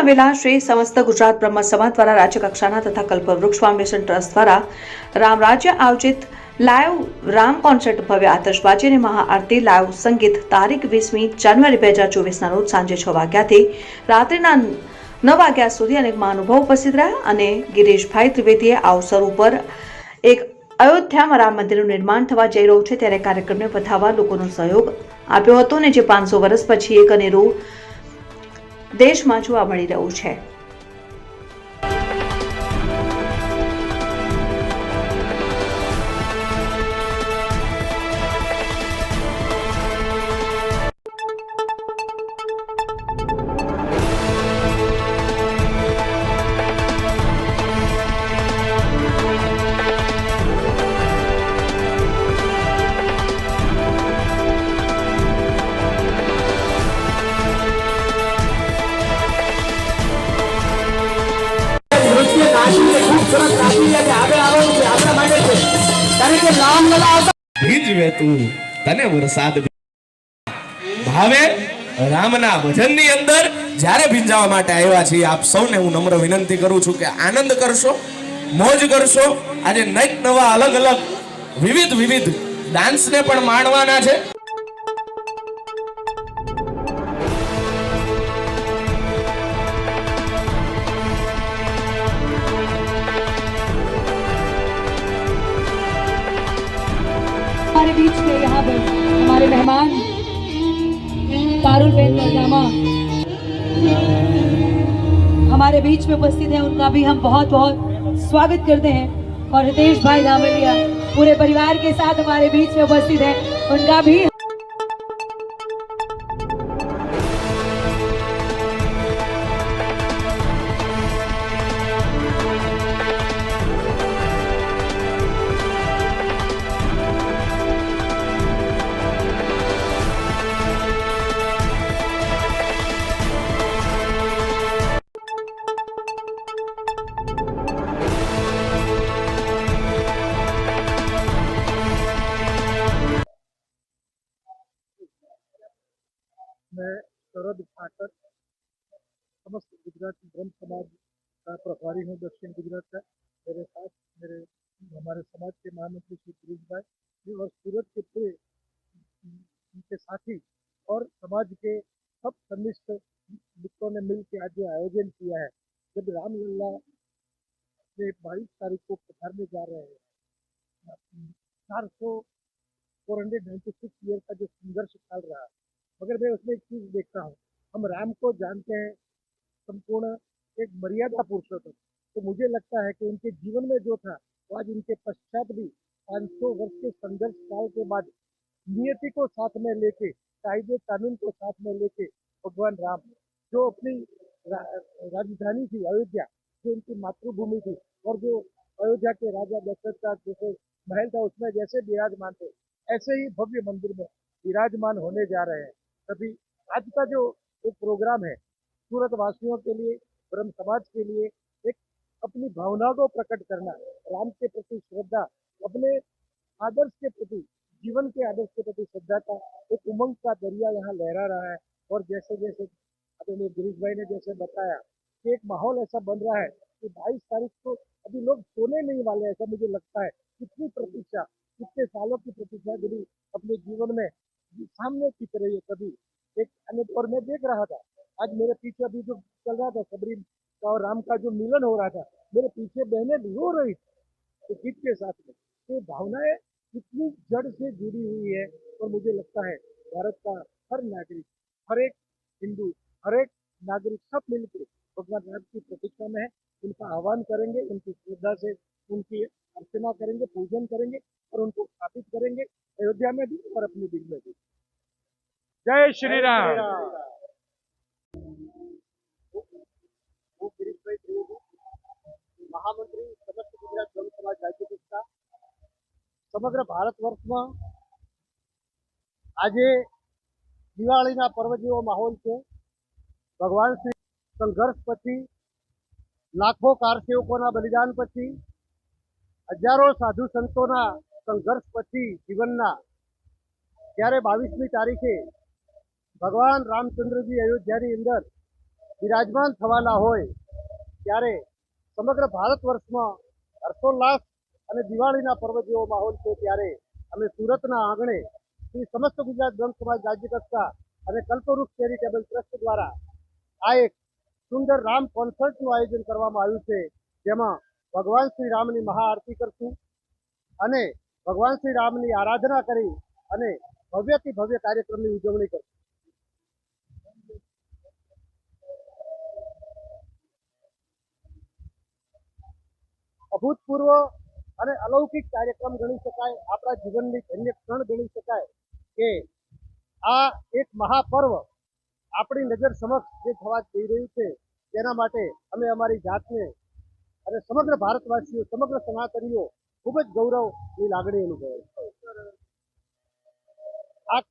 આવેલા શ્રી સમસ્ત ગુજરાત બ્રહ્મ સમાજ દ્વારા રાજ્યકક્ષાના તથા કલ્પવૃક્ષ ફાઉન્ડેશન ટ્રસ્ટ દ્વારા રામ રાજ્ય આયોજિત લાઈવ રામ કોન્સર્ટ ભવ્ય આતશબાજી અને મહાઆરતી લાઈવ સંગીત તારીખ 20મી જાન્યુઆરી 2024ના રોજ સાંજે 6 વાગ્યાથી રાત્રિના 9 વાગ્યા સુધી અનેક મહાનુભાવો ઉપસ્થિત રહ્યા અને ગિરીશભાઈ ત્રિવેદીએ આ અવસર ઉપર એક અયોધ્યામાં રામ મંદિરનું નિર્માણ થવા જઈ રહ્યું છે ત્યારે કાર્યક્રમને વધાવવા લોકોનો સહયોગ આપ્યો હતો અને જે 500 વર્ષ પછી એક અનેરું દેશમાં જોવા મળી રહ્યું છે। ભીજવે તું તને વરસાદ ભાવે રામના ભજનની અંદર જ્યારે ભીંજાવા માટે આવ્યા છીએ આપ સૌને હું નમ્ર વિનંતી કરું છું કે આનંદ કરશો, મોજ કરશો। આજે નઈક નવા અલગ અલગ વિવિધ ડાન્સને પણ માણવાના છે। हमारे बीच में यहाँ पर हमारे मेहमान पारुल बेन वर्मा हमारे बीच में उपस्थित हैं, उनका भी हम बहुत बहुत स्वागत करते हैं। और हितेश भाई धामलिया पूरे परिवार के साथ हमारे बीच में उपस्थित हैं, उनका भी मैं शरद ठाकर समस्त गुजरात ब्रह्म समाज का प्रभारी हूँ दक्षिण गुजरात का। मेरे साथ हमारे समाज के महामंत्री श्री गिरीश भाई और सूरत के पूरे उनके साथी और समाज के सब सन्निष्ठ मित्रों ने मिल के आज आयोजन किया है। जब रामलला से 22 तारीख को पधारने जा रहे हैं, 496 ईयर का जो संघर्ष चल रहा है, मगर मैं उसमें एक चीज देखता हूँ, हम राम को जानते हैं संपूर्ण एक मर्यादा पुरुषोत्तम, तो मुझे लगता है कि उनके जीवन में जो था वो आज उनके पश्चात भी 500 वर्ष के संघर्ष काल के बाद नियति को साथ में लेके, कायदे कानून को साथ में लेके भगवान राम जो अपनी राजधानी थी अयोध्या, जो उनकी मातृभूमि थी और जो अयोध्या के राजा दशरथ का जैसे महल था उसमें जैसे विराजमान थे, ऐसे ही भव्य मंदिर में विराजमान होने जा रहे हैं। तभी आज का जो एक प्रोग्राम है सूरत वासियों के लिए, ब्रह्म समाज के लिए एक अपनी भावनाओं को प्रकट करना, राम के प्रति श्रद्धा, अपने आदर्श के प्रति, जीवन के आदर्श के प्रति श्रद्धा का एक उमंग का दरिया यहाँ लहरा रहा है। और जैसे जैसे अभी गिरीश भाई ने जैसे बताया कि एक माहौल ऐसा बन रहा है कि 22 तारीख को अभी लोग सोने नहीं वाले, ऐसा मुझे लगता है। कितनी प्रतीक्षा, कितने सालों की प्रतीक्षा यदि अपने जीवन में सामने खींच रही है कभी एक अन्य। और मैं देख रहा था आज मेरे पीछे अभी जो चल रहा था सबरी का और राम का जो मिलन हो रहा था, मेरे पीछे बहनें रो रही थी तो गीत के साथ में। तो भावनाएं कितनी जड़ से जुड़ी हुई है। और मुझे लगता है भारत का हर नागरिक, हर एक हिंदू, हर एक नागरिक सब मिलकर भगवान राम की प्रतीक्षा में है। उनका आह्वान करेंगे, उनकी श्रद्धा से उनकी अर्चना करेंगे, पूजन करेंगे और उनको स्थापित करेंगे अयोध्या में भी और अपनी दिल में भी। जय श्री राम। महामंत्री समस्त गुजरात ब्रह्म समाज राज्य कक्षा समग्र भारत वर्ष में आज दिवाળી पर्व जेवो माहौल है। भगवान श्री संघर्ष पछी, लाखों कारसेवकों बलिदान पछी, हजारों साधु संतों संघर्ष पछी जीवनना त्यारे 22મી તારીખે भगवान रामचंद्र जी अयोध्या अंदर બિરાજમાન થવાના હોય ત્યારે સમગ્ર ભારત વર્ષમાં હર્ષોલ્લાસ અને દિવાળીના પર્વ જેવો માહોલ છે ત્યારે અમે સુરતના આંગણે શ્રી સમસ્ત ગુજરાત બ્રહ્મ સમાજ રાજ્ય કક્ષા અને કલ્પવૃક્ષ ચેરિટેબલ ટ્રસ્ટ દ્વારા આ એક સુંદર રામ કોન્સર્ટનું આયોજન કરવામાં આવ્યું છે, જેમાં ભગવાન શ્રી રામની મહાઆરતી કરશું અને ભગવાન શ્રી રામની આરાધના કરી અને ભવ્યથી ભવ્ય કાર્યક્રમની ઉજવણી કરશું. અભૂતપૂર્વ અને અલૌકિક કાર્યક્રમ ગણી શકાય, આપણા જીવનની ધન્ય ક્ષણ ગણી શકાય કે આ એક મહાપર્વ આપણી નજર સમક્ષ જે થવા જઈ રહ્યું છે તેના માટે અમે અમારી જાતને અને સમગ્ર ભારતવાસીઓ, સમગ્ર સનાતનીઓ ખૂબ જ ગૌરવની લાગણી અનુભવે છે. આ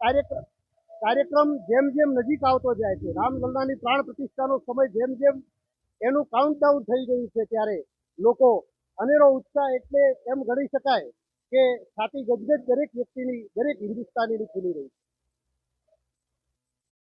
કાર્યક્રમ જેમ જેમ નજીક આવતો જાય છે, રામલલ્લાની પ્રાણ પ્રતિષ્ઠાનો સમય જેમ જેમ એનું કાઉન્ટડાઉન થઈ ગયું છે ત્યારે લોકો અનેરો ઉત્સાહ એટલે એમ ગણી શકાય કે છાતી ગદગદ દરેક વ્યક્તિની, દરેક હિન્દુસ્તાનીની ખુલી રહી છે.